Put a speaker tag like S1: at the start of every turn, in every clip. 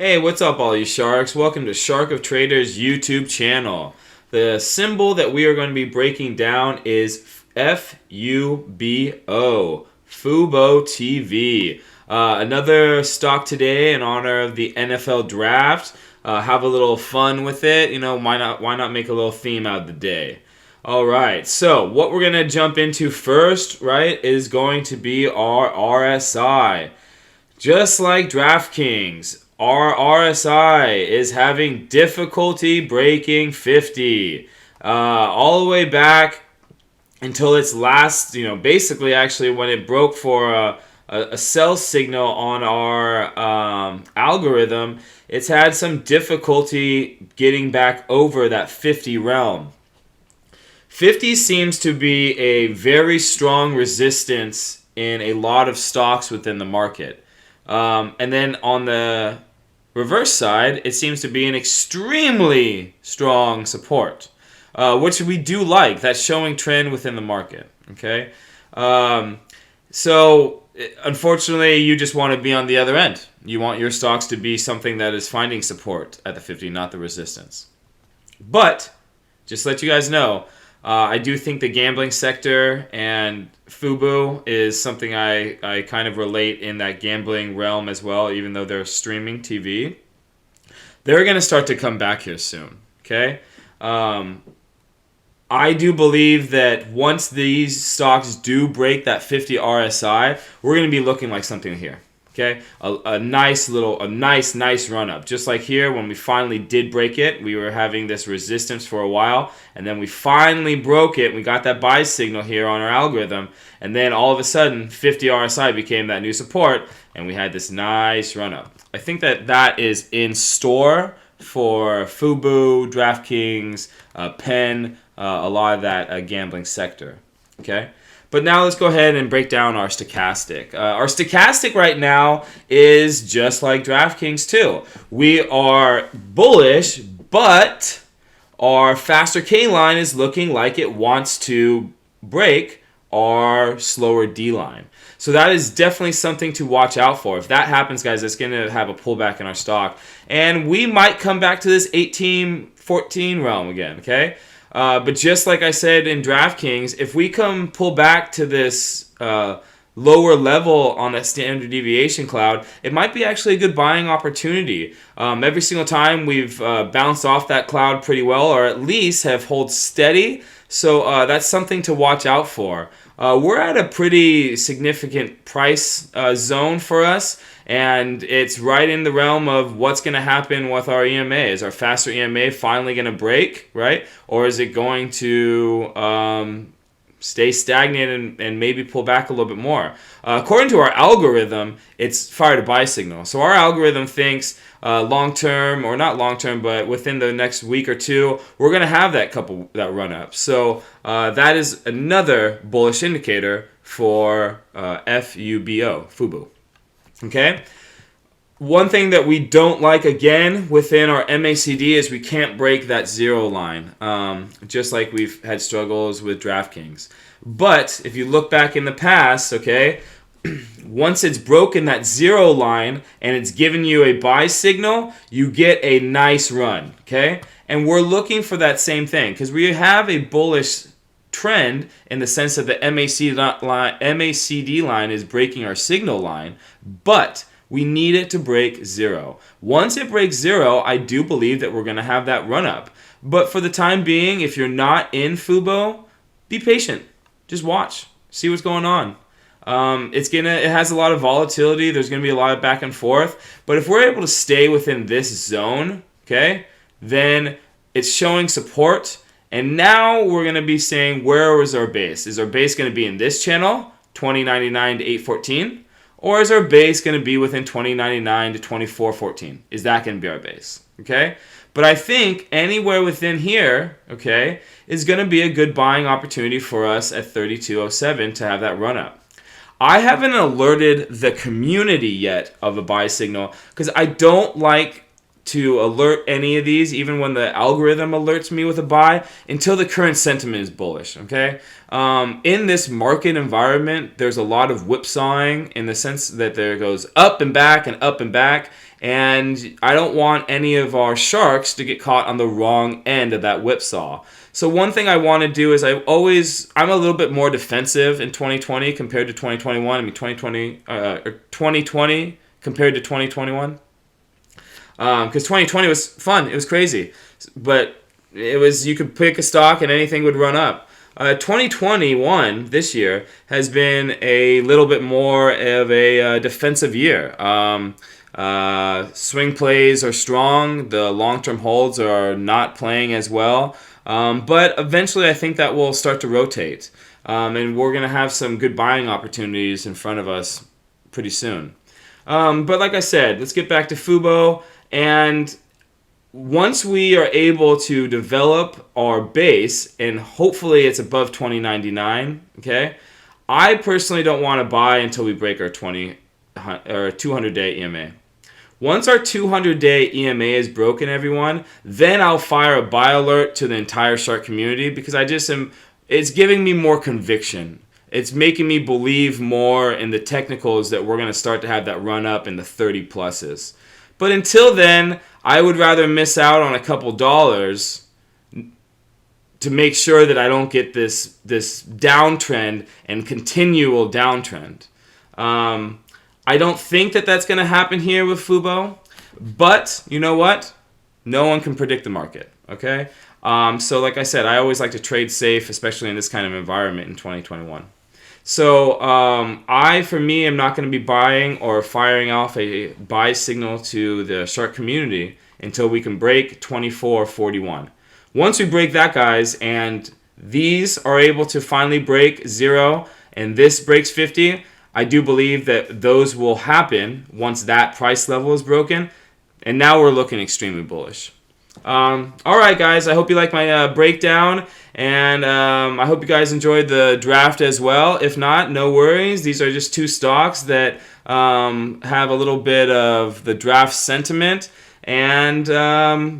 S1: Hey, what's up, all you sharks? Welcome to Shark of Traders YouTube channel. The symbol that we are going to be breaking down is FUBO, FuboTV. Another stock today in honor of the NFL draft. Have a little fun with it. Why not make a little theme out of the day? All right, so what we're going to jump into first, right, is going to be our RSI. Just like DraftKings, our RSI is having difficulty breaking 50. All the way back until its last, basically actually when it broke for a sell signal on our algorithm, it's had some difficulty getting back over that 50 realm. 50 seems to be a very strong resistance in a lot of stocks within the market. And then on the reverse side, it seems to be an extremely strong support, which we do like. That's showing trend within the market. Okay, so unfortunately, you just want to be on the other end. You want your stocks to be something that is finding support at the 50, not the resistance. But just to let you guys know, I do think the gambling sector and FUBO is something I kind of relate in that gambling realm as well, even though they're streaming TV. They're going to start to come back here soon, okay? I do believe that once these stocks do break that 50 RSI, we're going to be looking like something here. Okay, a nice run up. Just like here, when we finally did break it, we were having this resistance for a while, and then we finally broke it. We got that buy signal here on our algorithm, and then all of a sudden, 50 RSI became that new support, and we had this nice run up. I think that is in store for FUBO, DraftKings, Penn, a lot of that gambling sector. Okay. But now let's go ahead and break down our stochastic. Our stochastic right now is just like DraftKings too. We are bullish, but our faster K line is looking like it wants to break our slower D line. So that is definitely something to watch out for. If that happens, guys, it's going to have a pullback in our stock. And we might come back to this 18-14 realm again, okay? But just like I said in DraftKings, if we pull back to this lower level on that standard deviation cloud, it might be actually a good buying opportunity. Every single time we've bounced off that cloud pretty well, or at least have held steady. So that's something to watch out for. We're at a pretty significant price zone for us, and it's right in the realm of what's going to happen with our EMA. Is our faster EMA finally going to break, right? Or is it going to stay stagnant and maybe pull back a little bit more? According to our algorithm, it's fired a buy signal. So our algorithm thinks long term, or not long term, but within the next week or two, we're going to have that run up. So that is another bullish indicator for FUBO. Okay. One thing that we don't like, again, within our MACD is we can't break that zero line, just like we've had struggles with DraftKings. But if you look back in the past, okay, once it's broken that zero line and it's given you a buy signal, you get a nice run, okay? And we're looking for that same thing because we have a bullish trend in the sense that the MACD line is breaking our signal line, but we need it to break zero. Once it breaks zero, I do believe that we're going to have that run up. But for the time being, if you're not in FUBO, be patient. Just watch. See what's going on. It has a lot of volatility. There's going to be a lot of back and forth. But if we're able to stay within this zone, okay, then it's showing support. And now we're going to be saying, where is our base? Is our base going to be in this channel, 2099 to 814? Or is our base going to be within 2099 to 2414? Is that going to be our base? Okay? But I think anywhere within here, okay, is going to be a good buying opportunity for us at 3207 to have that run up. I haven't alerted the community yet of a buy signal because I don't like to alert any of these, even when the algorithm alerts me with a buy, until the current sentiment is bullish, okay? In this market environment, there's a lot of whipsawing in the sense that there goes up and back and up and back, And I don't want any of our sharks to get caught on the wrong end of that whipsaw. So one thing I want to do is I'm a little bit more defensive in 2020 compared to 2021. I mean 2020 compared to 2021. Because 2020 was fun. It was crazy. But it was, you could pick a stock and anything would run up. 2021, this year, has been a little bit more of a defensive year. Swing plays are strong. The long-term holds are not playing as well. But eventually I think that will start to rotate. And we're going to have some good buying opportunities in front of us pretty soon. But like I said, let's get back to FUBO. And once we are able to develop our base, and hopefully it's above 20.99, okay, I personally don't want to buy until we break our 200-day EMA. Once our 200-day EMA is broken, everyone, then I'll fire a buy alert to the entire shark community, because it's giving me more conviction. It's making me believe more in the technicals that we're going to start to have that run up in the 30 pluses. But until then, I would rather miss out on a couple dollars to make sure that I don't get this downtrend and continual downtrend. I don't think that that's going to happen here with FUBO, but you know what? No one can predict the market, okay? So like I said, I always like to trade safe, especially in this kind of environment in 2021. So for me, am not going to be buying or firing off a buy signal to the shark community until we can break 24.41. Once we break that, guys, and these are able to finally break 0 and this breaks 50, I do believe that those will happen once that price level is broken. And now we're looking extremely bullish. All right, guys, I hope you like my breakdown, and I hope you guys enjoyed the draft as well. If not, no worries. These are just two stocks that have a little bit of the draft sentiment and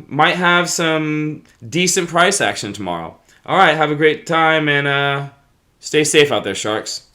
S1: might have some decent price action tomorrow. All right, have a great time, and stay safe out there, sharks.